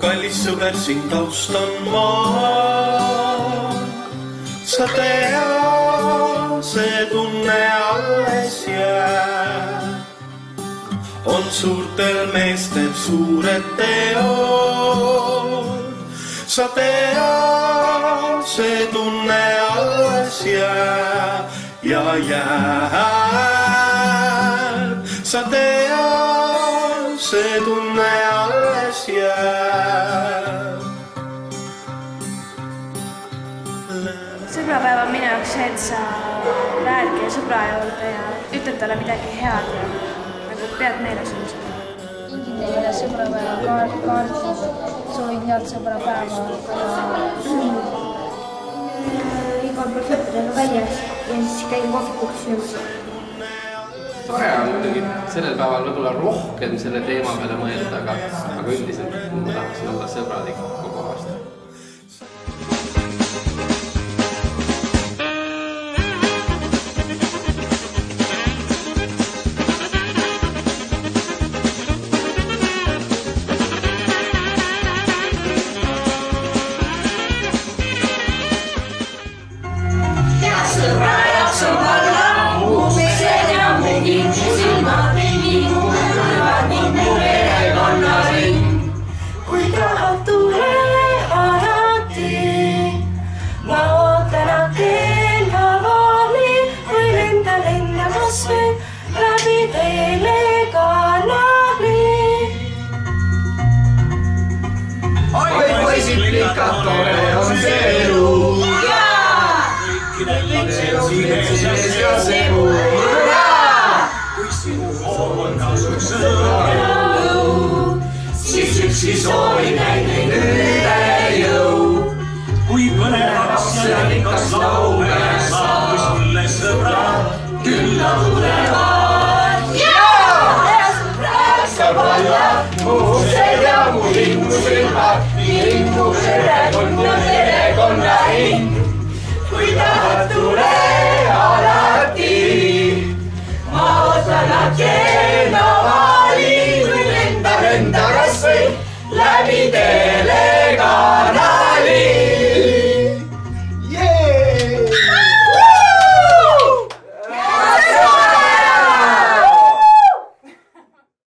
kallis sõber, siin taust on maa. Sa tea, see tunne alles jääb. On suurtel meestel suured teod. Sa tea, see tunne alles jääb ja jääb. Sa tea, see tunne alles jääb. Sõbrapäev on minu jaoks see, et sa lähengi sõbra juurde ja ütled talle midagi head ja nagu pead meeles ilmselt. Kingin teile sõbrapäeva kaardid, soovin head sõbrapäeva igal pool sõpradega väljas ja siis käin kohvikuks söömas. Tore on muidugi sellel päeval võib-olla rohkem selle teema peale mõelda, aga üldiselt ma tahaksin olla sõbralik kogu aasta. Tore on see elu sees ja segu. Kui sinu hoov on kasuks sõbralõu, siis üksi soovi näideid üle jõu. Kui põnevaks ja rikas laupäev saab, kui sulle sõbrad külla tulevad. Saab olla mu uksed ja mu linnusilmad, nii linnu perekonna hing. Kui tahad, tule alati, ma ootan akena vali, kui lenda kas või läbi tee.